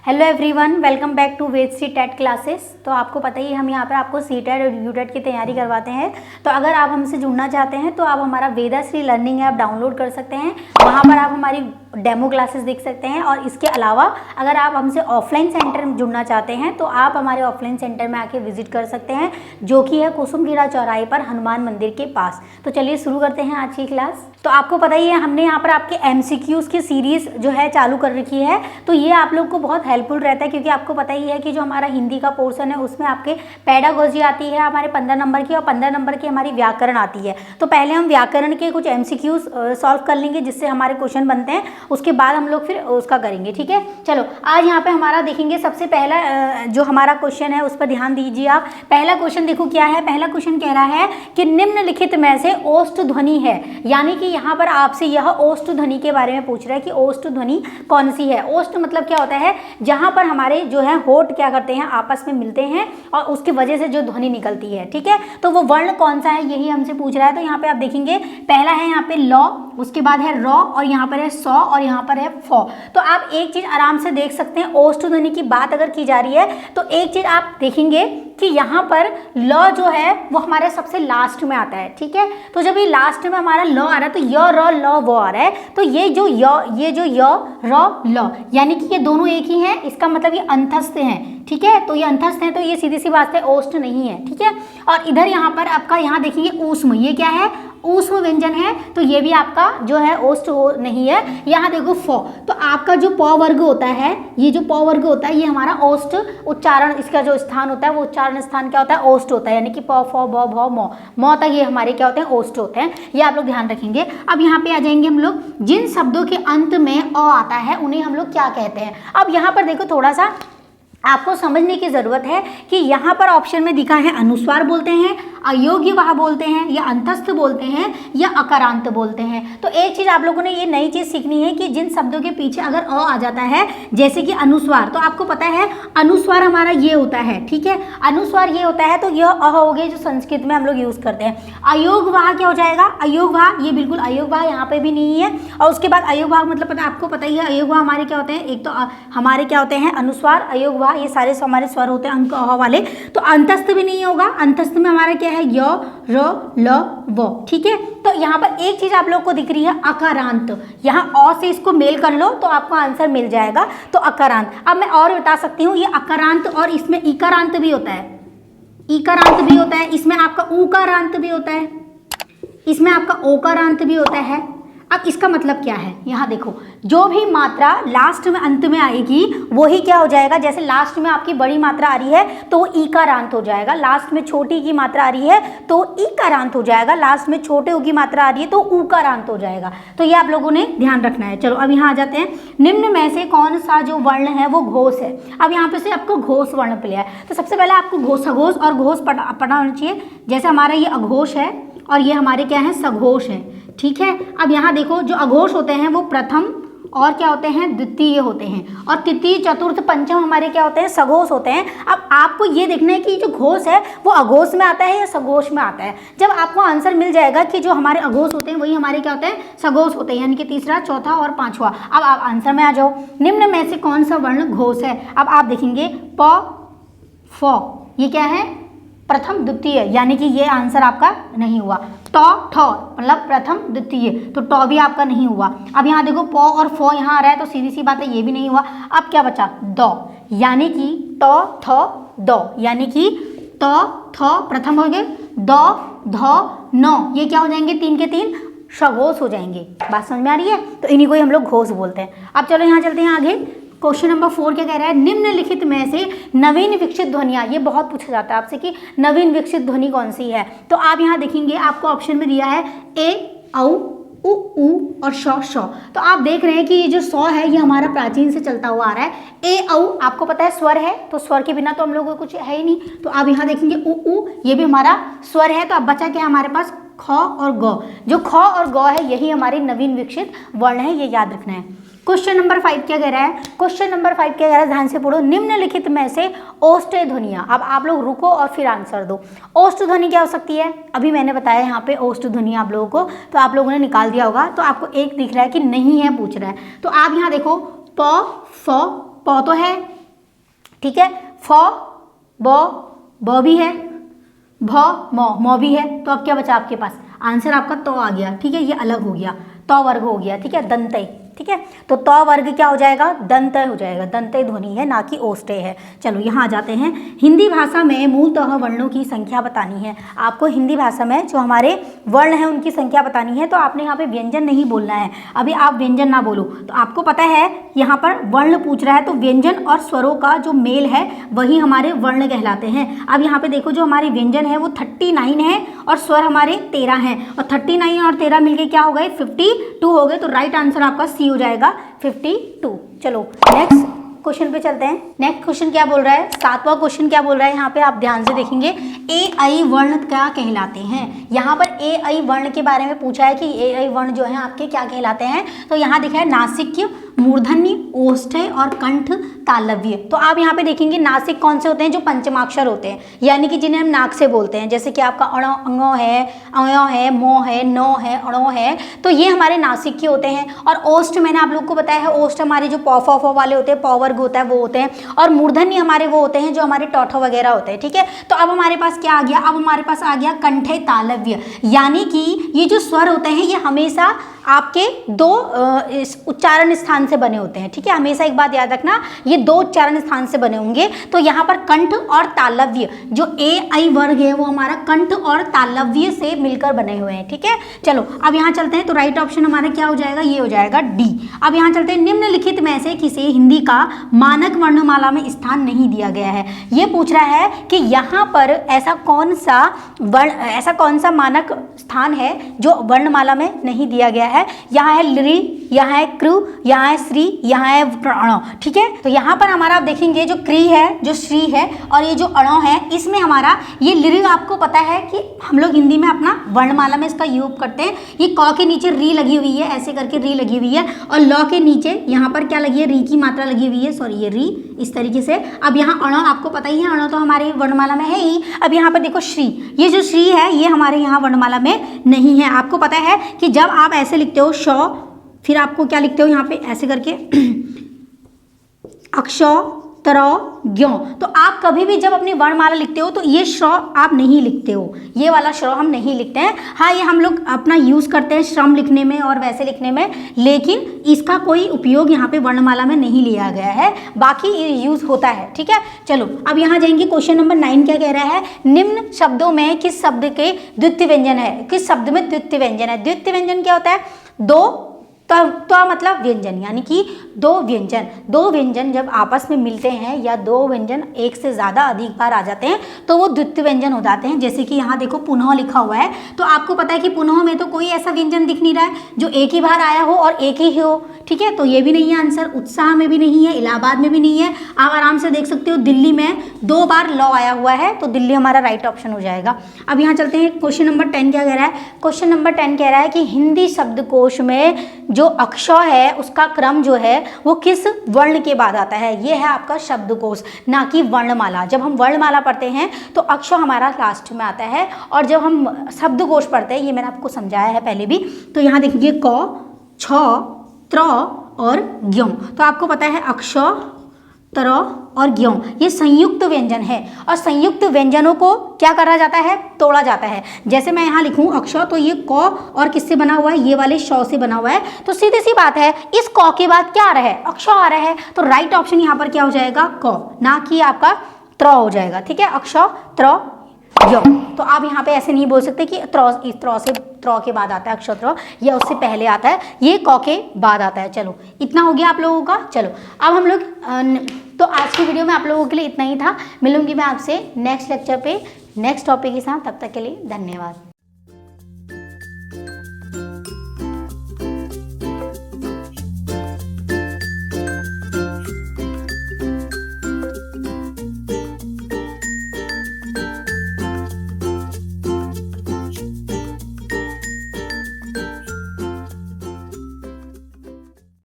Hello everyone, welcome back to Ved C TET classes. तो आपको पता ही है हम यहाँ पर आपको सी टेट और यू टेट की तैयारी करवाते हैं। तो अगर आप हमसे जुड़ना चाहते हैं तो आप हमारा वेदाश्री लर्निंग ऐप डाउनलोड कर सकते हैं। वहाँ पर आप हमारी डेमो क्लासेस देख सकते हैं। और इसके अलावा अगर आप हमसे ऑफलाइन सेंटर में जुड़ना चाहते हैं तो आप हमारे ऑफलाइन सेंटर में आके विजिट कर सकते हैं, जो कि है कुसुमगीरा चौराहे पर हनुमान मंदिर के पास। तो चलिए शुरू करते हैं आज की क्लास। तो आपको पता ही है हमने यहाँ पर आपके MCQs की सीरीज जो है चालू कर रखी है। तो ये आप लोग को बहुत हेल्पफुल रहता है, क्योंकि आपको पता ही है कि जो हमारा हिंदी का पोर्शन है उसमें आपके पेडागोजी आती है हमारे 15 नंबर की, और 15 नंबर की हमारी व्याकरण आती है। तो पहले हम व्याकरण के कुछ MCQs सॉल्व कर लेंगे जिससे हमारे क्वेश्चन बनते हैं, उसके बाद हम लोग फिर उसका करेंगे। ठीक है, चलो आज यहाँ पे हमारा देखेंगे सबसे पहला जो हमारा क्वेश्चन है उस पर ध्यान दीजिए आप। पहला क्वेश्चन देखो क्या है। पहला क्वेश्चन कह रहा है कि निम्नलिखित में से ओष्ठ ध्वनि है, यानी कि यहाँ पर आपसे यह ओष्ठ ध्वनि के बारे में पूछ रहा है कि ओष्ठ ध्वनि कौन सी है। ओष्ठ मतलब क्या होता है, जहाँ पर हमारे जो है होठ क्या करते हैं आपस में मिलते हैं और उसकी वजह से जो ध्वनि निकलती है। ठीक है, तो वो वर्ण कौन सा है यही हमसे पूछ रहा है। तो यहाँ पे आप देखेंगे पहला है यहाँ पे लॉ, उसके बाद है रॉ, और यहाँ पर है सौ, और यहाँ पर है फॉ। तो आप एक चीज आराम से देख सकते हैं, ओष्ठ ध्वनि की बात अगर की जा रही है तो एक चीज आप देखेंगे कि यहाँ पर ल जो है वो हमारे सबसे लास्ट में आता है। ठीक है, तो जब ये लास्ट में हमारा ल आ रहा है तो य र ल वो आ रहा है, तो ये जो य र ल यानी कि ये दोनों एक ही हैं, इसका मतलब ये अंतस्थ हैं। ठीक है, तो ये अंतस्थ हैं, तो ये सीधी सी बात है ओष्ठ नहीं है। ठीक है, और इधर यहाँ पर आपका यहाँ देखेंगे ऊष्म, ये क्या है ऊष्म व्यंजन है, तो ये भी आपका जो है ओष्ठ नहीं है। यहाँ देखो फ, तो आपका जो प वर्ग होता है, ये जो प वर्ग होता है ये हमारा ओष्ठ उच्चारण, इसका जो स्थान होता है वो उच्चारण स्थान क्या होता है ओष्ठ होता है, यानी कि प फ ब भ म म तक ये हमारे क्या होते हैं ओष्ठ होते हैं। ये आप लोग ध्यान रखेंगे। अब यहाँ पे आ जाएंगे हम लोग, जिन शब्दों के अंत में अ आता है उन्हें हम लोग क्या कहते हैं। अब यहाँ पर देखो थोड़ा सा आपको समझने की ज़रूरत है कि यहाँ पर ऑप्शन में दिखा है अनुस्वार बोलते हैं, अयोग्य वाह बोलते हैं, या अंतस्थ बोलते हैं, या अकारांत बोलते हैं। तो एक चीज़ आप लोगों ने ये नई चीज़ सीखनी है कि जिन शब्दों के पीछे अगर अ आ जाता है, जैसे कि अनुस्वार, तो आपको पता है अनुस्वार हमारा ये होता है। ठीक है, अनुस्वार ये होता है, तो यह अ हो गए जो संस्कृत में हम लोग यूज़ करते हैं। अयोग वाह क्या हो जाएगा, अयोग वाह, ये बिल्कुल अयोग वाह यहाँ पे भी नहीं है। और उसके बाद अयोग वाह मतलब पता आपको पता ही है अयोग वाह हमारे क्या होते हैं, एक तो हमारे क्या होते हैं अनुस्वार, अयोग वाह, ये सारे हमारे स्वर होते हैं अंक अ वाले। तो अंतस्थ भी नहीं होगा, अंतस्थ में हमारा क्या है य र ल व। ठीक है, तो यहाँ पर एक चीज आप लोग को दिख रही है अकारांत, यहाँ अ से इसको मेल कर लो तो आपको आंसर मिल जाएगा, तो अकारांत। अब मैं और बता सकती हूँ, ये अकारांत और इसमें इकारांत भी होता है, इकारांत भी होता है, इसमें आपका उकारांत भी होता है, इसमें आपका ओकारांत भी होता है। अब इसका मतलब क्या है, यहाँ देखो जो भी मात्रा लास्ट में अंत में आएगी वही क्या हो जाएगा, जैसे लास्ट में आपकी बड़ी मात्रा आ रही है तो ईकारांत हो जाएगा, लास्ट में छोटी की मात्रा आ रही है तो ईकारांत हो जाएगा, लास्ट में छोटे ऊ की मात्रा आ रही है तो ऊकारांत हो जाएगा। तो ये आप लोगों ने ध्यान रखना है। चलो अब यहाँ आ जाते हैं, निम्न में से कौन सा जो वर्ण है वो घोष है। अब यहाँ पे से आपको घोष वर्ण पे लिया है, तो सबसे पहले आपको घोषाघोष और घोष पढ़ना होना चाहिए। जैसे हमारा ये अघोष है और ये हमारे क्या है सघोष है। ठीक है, अब यहाँ देखो जो अघोष होते हैं वो प्रथम और क्या होते हैं द्वितीय होते हैं, और तृतीय चतुर्थ पंचम हमारे क्या होते हैं सघोष होते हैं। अब आपको ये देखना है कि जो घोष है वो अघोष में आता है या सघोष में आता है। जब आपको आंसर मिल जाएगा कि जो हमारे अघोष होते हैं वही हमारे क्या होते हैं सघोष होते हैं, यानी कि तीसरा चौथा और पांचवा। अब आप आंसर में आ जाओ, निम्न में से कौन सा वर्ण घोष है। अब आप देखेंगे प फ, ये क्या है प्रथम द्वितीय, यानी कि ये आंसर आपका नहीं हुआ। ट ठ मतलब प्रथम द्वितीय, तो ट भी आपका नहीं हुआ। अब यहाँ देखो प और फ यहाँ आ रहा है, तो सीधी सी बात है ये भी नहीं हुआ। अब क्या बचा द, यानी कि ट थ द, यानी कि त थ प्रथम हो गए, द ध न, ये क्या हो जाएंगे तीन के तीन सघोष हो जाएंगे। बात समझ में आ रही है, तो इन्हीं को ही हम लोग घोष बोलते हैं। अब चलो यहाँ चलते हैं आगे। क्वेश्चन नंबर 4 क्या कह रहा है, निम्नलिखित में से नवीन विकसित ध्वनियाँ। ये बहुत पूछा जाता है आपसे कि नवीन विकसित ध्वनि कौन सी है। तो आप यहाँ देखेंगे आपको ऑप्शन में दिया है ए औ उ ऊ और श श। तो आप देख रहे हैं कि ये जो सौ है ये हमारा प्राचीन से चलता हुआ आ रहा है। ए औ आपको पता है स्वर है, तो स्वर के बिना तो हम लोगों को कुछ है ही नहीं। तो आप यहाँ देखेंगे उ ऊ, ये भी हमारा स्वर है। तो अब बचा क्या हमारे पास ख और ग। जो ख और ग है यही हमारी नवीन विकसित वर्ण है, ये याद रखना है। क्वेश्चन नंबर 5 क्या कह रहा है, क्वेश्चन नंबर 5 क्या कह रहा है, ध्यान से पढ़ो। निम्नलिखित में से ओष्ठ ध्वनियाँ। अब आप लोग रुको और फिर आंसर दो। ओष्ठ ध्वनि क्या हो सकती है, अभी मैंने बताया यहाँ पे ओष्ठ ध्वनि आप लोगों को, तो आप लोगों ने निकाल दिया होगा। तो आपको एक दिख रहा है कि नहीं है पूछ रहा है, तो आप यहाँ देखो प फ, प तो है, ठीक है। फ ब भी है, भ मौ भी है। तो अब क्या बचा आपके पास, आंसर आपका तो आ गया, ठीक है। ये अलग हो गया, तो वर्ग हो गया, ठीक है, दंतई, ठीक है। तो तो वर्ग क्या हो जाएगा, दंतय हो जाएगा, दंतय ध्वनि है ना कि ओष्ठ्य है। चलो यहाँ आ जाते हैं। हिंदी भाषा में मूलतः वर्णों की संख्या बतानी है आपको। हिंदी भाषा में जो हमारे वर्ण हैं उनकी संख्या बतानी है। तो आपने यहाँ पे व्यंजन नहीं बोलना है, अभी आप व्यंजन ना बोलो। तो आपको पता है यहाँ पर वर्ण पूछ रहा है, तो व्यंजन और स्वरों का जो मेल है वही हमारे वर्ण कहलाते हैं। अब यहाँ पे देखो, जो हमारे व्यंजन है वो 39 है और स्वर हमारे 13 हैं, और 39 और 13 मिलके क्या हो गए, 52 हो गए। तो राइट आंसर आपका सी हो जाएगा, 52। चलो नेक्स्ट क्वेश्चन पे चलते हैं। नेक्स्ट क्वेश्चन क्या बोल रहा है, 7वां क्वेश्चन क्या बोल रहा है, यहाँ पे आप ध्यान से देखेंगे। ए आई वर्ण क्या कहलाते हैं। यहाँ पर ए आई वर्ण के बारे में पूछा है कि ए आई वर्ण जो है आपके क्या कहलाते हैं। तो यहाँ दिखा है नासिक्य, मूर्धन्य, ओष्ठ्य और कंठ, तालव्य। तो आप यहाँ पे देखेंगे नासिक कौन से होते हैं, जो पंचमाक्षर होते हैं, यानी कि जिन्हें हम नाक से बोलते हैं, जैसे कि आपका अणो, अंगो है, अयो है, मो है, नो है, अणो है। तो ये हमारे नासिक के होते हैं। और ओष्ठ मैंने आप लोग को बताया है, ओष्ठ हमारे जो पौ फौ वाले होते हैं, पौ वर्ग होता है वो होते हैं। और मूर्धन्य हमारे वो होते हैं जो हमारे टौठो वगैरह होते हैं, ठीक है। तो अब हमारे पास क्या आ गया, अब हमारे पास आ गया कंठे तालव्य, यानी कि ये जो स्वर होते हैं ये हमेशा आपके दो उच्चारण स्थान से बने होते हैं, ठीक है। हमेशा एक बात याद रखना, ये दो उच्चारण स्थान से बने होंगे। तो यहाँ पर कंठ और तालव्य, जो ए आई वर्ग है वो हमारा कंठ और तालव्य से मिलकर बने हुए हैं, ठीक है। चलो अब यहाँ चलते हैं। तो राइट ऑप्शन हमारा क्या हो जाएगा, ये हो जाएगा डी। अब यहाँ चलते हैं, निम्नलिखित में से किसे हिंदी का मानक वर्णमाला में स्थान नहीं दिया गया है। ये पूछ रहा है कि यहाँ पर ऐसा कौन सा मानक स्थान है जो वर्णमाला में नहीं दिया गया है। यहाँ है लृ, यहाँ है कृ, यहाँ है श्री, यहाँ है अणो, ठीक है। तो यहाँ पर हमारा आप देखेंगे जो क्री है, जो श्री है और ये जो अणो है, इसमें हमारा ये लृ, आपको पता है कि हम लोग हिंदी में अपना वर्णमाला में इसका योग करते हैं। ये क के नीचे री लगी हुई है, ऐसे करके री लगी हुई है, और ल के नीचे यहाँ पर क्या लगी है, री की मात्रा लगी हुई है, सॉरी ये री, इस तरीके से। अब यहाँ अणो आपको पता ही है, अणो तो हमारी वर्णमाला में है ही। अब यहाँ पर देखो श्री, ये जो श्री है ये हमारे यहाँ वर्णमाला में नहीं है। आपको पता है कि जब आप ऐसे लिखते हो श, फिर आपको क्या लिखते हो यहाँ पे ऐसे करके अक्ष, तर, ज्ञ। तो आप कभी भी जब अपनी वर्णमाला लिखते हो तो ये श्र आप नहीं लिखते हो, ये वाला श्र हम नहीं लिखते हैं। हाँ, ये हम लोग अपना यूज़ करते हैं श्रम लिखने में और वैसे लिखने में, लेकिन इसका कोई उपयोग यहाँ पे वर्णमाला में नहीं लिया गया है, बाकी ये यूज़ होता है, ठीक है। चलो अब यहाँ जाएंगे, क्वेश्चन नंबर 9 क्या कह रहा है, निम्न शब्दों में किस शब्द के द्वितीय व्यंजन है, किस शब्द में द्वितीय व्यंजन है। द्वितीय व्यंजन क्या होता है, दो तो मतलब व्यंजन, यानी कि दो व्यंजन जब आपस में मिलते हैं या दो व्यंजन एक से ज़्यादा अधिक बार आ जाते हैं तो वो द्वितीय व्यंजन हो जाते हैं। जैसे कि यहाँ देखो पुनः लिखा हुआ है, तो आपको पता है कि पुनः में तो कोई ऐसा व्यंजन दिख नहीं रहा है जो एक ही बार आया हो और एक ही हो, ठीक है। तो ये भी नहीं है आंसर, उत्साह में भी नहीं है, इलाहाबाद में भी नहीं है। आप आराम से देख सकते हो दिल्ली में 2 बार लॉ आया हुआ है, तो दिल्ली हमारा राइट ऑप्शन हो जाएगा। अब यहाँ चलते हैं, क्वेश्चन नंबर 10 क्या कह रहा है। क्वेश्चन नंबर 10 कह रहा है कि हिंदी शब्दकोश में जो अक्षर है उसका क्रम जो है वो किस वर्ण के बाद आता है। ये है आपका शब्दकोश, ना कि वर्णमाला। जब हम वर्णमाला पढ़ते हैं तो अक्षर हमारा लास्ट में आता है, और जब हम शब्दकोश पढ़ते हैं, ये मैंने आपको समझाया है पहले भी। तो यहाँ देखिए क, छ, त्र और ज्ञ। तो आपको पता है अक्षर, तर और ज्ञ ये संयुक्त व्यंजन है, और संयुक्त व्यंजनों को क्या करा जाता है, तोड़ा जाता है। जैसे मैं यहाँ लिखूँ अक्षर, तो ये क और किससे बना हुआ है, ये वाले श से बना हुआ है। तो सीधी सी बात है, इस क के बाद क्या आ रहा है, अक्षर आ रहा है। तो राइट ऑप्शन यहाँ पर क्या हो जाएगा, क, ना कि आपका त्र हो जाएगा, ठीक है। अक्षर, त्र, ज्ञ। तो आप यहाँ पे ऐसे नहीं बोल सकते कि त्र के बाद आता है अक्षर त्र, या उससे पहले आता है, ये क के बाद आता है। चलो इतना हो गया आप लोगों का। चलो अब हम लोग तो आज की वीडियो में आप लोगों के लिए इतना ही था। मिलूंगी मैं आपसे नेक्स्ट लेक्चर पे नेक्स्ट टॉपिक के साथ, तब तक के लिए धन्यवाद।